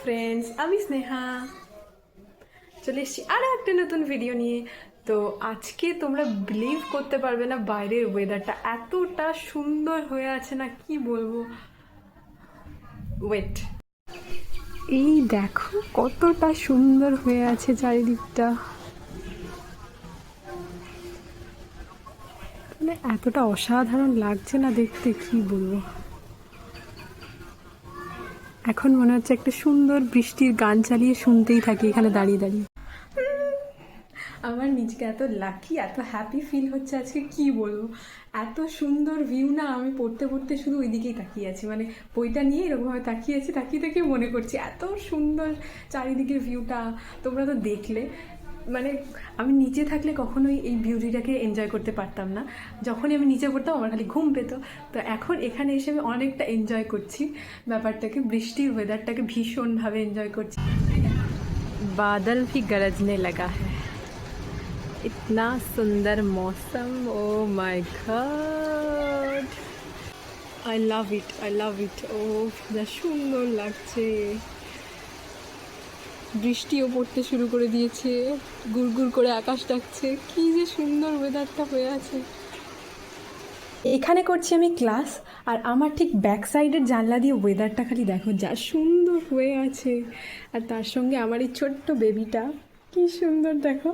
Friends, আমি স্নেহা চলে এসেছি আরও একটা নতুন ভিডিও নিয়ে। তো আজকে তোমরা বিলিভ করতে পারবে না, বাইরের ওয়েদারটা এতটা সুন্দর হয়ে আছে না, কি বলবো। ওয়েট, এই দেখো কতটা সুন্দর হয়ে আছে চারিদিকটা, মানে এতটা অসাধারণ লাগছে না দেখতে, কি বলবো। এখন মনে হচ্ছে একটা সুন্দর বৃষ্টির গান চালিয়ে শুনতেই থাকি এখানে দাঁড়িয়ে দাঁড়িয়ে। আমার নিজেকে এত লাকি, এত হ্যাপি ফিল হচ্ছে আজকে, কি বলবো। এত সুন্দর ভিউ না, আমি পড়তে পড়তে শুধু ওই দিকেই তাকিয়ে আছি, মানে বইটা নিয়ে এরকমভাবে তাকিয়ে আছি, তাকিয়ে তাকিয়ে মনে করছি এত সুন্দর চারিদিকের ভিউটা। তোমরা তো দেখলে, মানে আমি নিচে থাকলে কখনোই এই বিউটিটাকে এনজয় করতে পারতাম না। যখনই আমি নিচে পড়তাম আমার খালি ঘুম পেত। তো এখন এখানে এসে আমি অনেকটা এনজয় করছি ব্যাপারটাকে, বৃষ্টির ওয়েদারটাকে ভীষণভাবে এনজয় করছি। बादल भी गरजने लगा है, इतना सुंदर मौसम, oh my god, I love it. ও যা সুন্দর লাগছে, বৃষ্টিও পড়তে শুরু করে দিয়েছে, গুড়গুড় করে আকাশ ডাকছে, কি যে সুন্দর ওয়েদারটা হয়ে আছে। এখানে করছি আমি ক্লাস, আর আমার ঠিক ব্যাক সাইডের জানলা দিয়ে ওয়েদারটা খালি দেখো, যা সুন্দর হয়ে আছে। আর তার সঙ্গে আমার এই ছোট্ট বেবিটা, কি সুন্দর দেখো,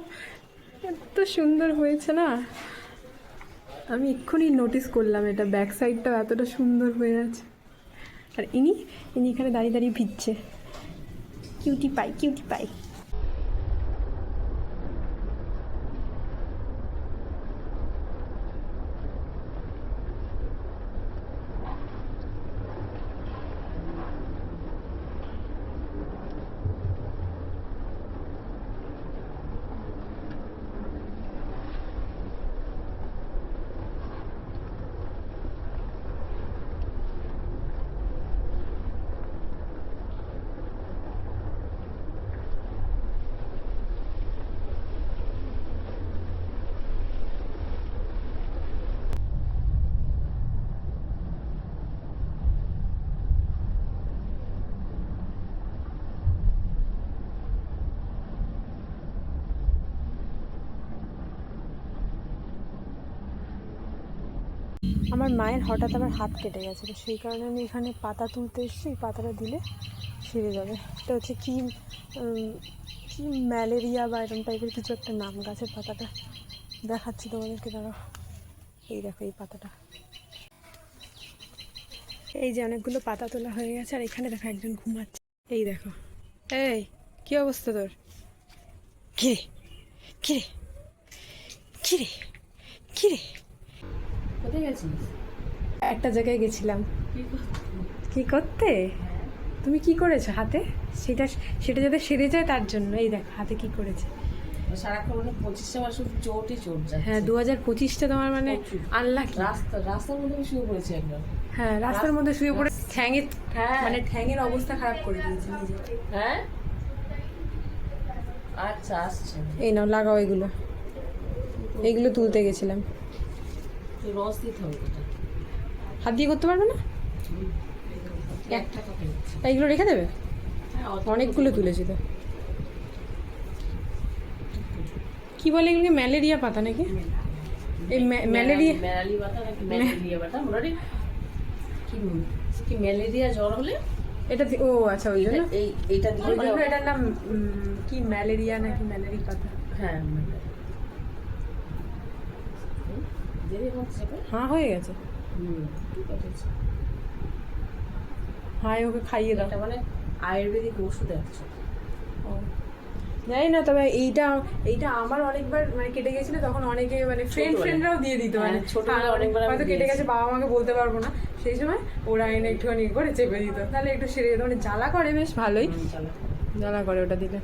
এত সুন্দর হয়েছে না। আমি এক্ষুনি নোটিস করলাম এটা, ব্যাক সাইডটাও এতটা সুন্দর হয়ে আছে। আর ইনি এখানে দাঁড়িয়ে দাঁড়িয়ে ভিজছে, কিউটি পাই। আমার মায়ের হঠাৎ আবার হাত কেটে গেছে, তো সেই কারণে আমি এখানে পাতা তুলতে এসেছি। পাতাটা দিলে সেরে যাবে। এটা হচ্ছে কি ম্যালেরিয়া বা এরকম টাইপের কিছু একটা নাম গাছের পাতাটা, দেখাচ্ছি তোমাদেরকে, দাঁড়াও। এই দেখো এই পাতাটা, এই যে অনেকগুলো পাতা তোলা হয়ে গেছে, আর এখানে দেখো একজন ঘুমাচ্ছে। এই দেখো, এই কি অবস্থা তোর? কিরে কিরে কিরে কিরে, কোথায় গেছিস? একটা জায়গায় গেছিলাম। কি করতে? তুমি কি করেছো হাতে? সেটা যাতে সেরে যায় তার জন্য। এই দেখো হাতে কি করেছে। সারাক্ষণ মানে 25টা মাস শুধু চোট যাচ্ছে। হ্যাঁ, 2025টা তোমার মানে আনলাকি। রাস্তার মধ্যে আমি শুয়ে পড়েছি একদম। হ্যাঁ, রাস্তার মধ্যে শুয়ে পড়ে মানে ঠ্যাঙের অবস্থা খারাপ করে দিয়েছে নিজে। হ্যাঁ, আচ্ছা আসছে। এই নাও, লাগাও এইগুলো তুলতে গেছিলাম। রস দিতে হবে এটা। হাত দিয়ে করতে পারবে না? এইগুলো রেখে দেবে? অনেকগুলো তুলেছি তো। কি বলে এগুলোকে? ম্যালেরিয়া পাতা নাকি? এই ম্যালেরিয়া পাতা নাকি ম্যালেরিয়া পাতা? কি ম্যালেরিয়া জ্বর হলে এটা, ও আচ্ছা, ওই জন্য এইটা দিয়ে এটার নাম কি ম্যালেরিয়া নাকি ম্যালেরিয়া পাতা? হ্যাঁ, হ্যাঁ হয়ে গেছে। হ্যাঁ, ওকে খাইয়ে দাও। মানে আয়ুর্বেদিক ওষুধ আছে। জানি না, তবে এইটা আমার অনেকবার মানে কেটে গেছিল, তখন অনেকে মানে ফ্রেন্ডরাও দিয়ে দিত, মানে ছোটবেলা অনেকবার হয়তো কেটে গেছে, বাবা মাকে বলতে পারবো না, সেই সময় ওরা এনে একটুখানি করে চেপে দিত, তাহলে একটু সেরে যেত। মানে জ্বালা করে বেশ ভালোই, জ্বালা করে ওটা দিলে।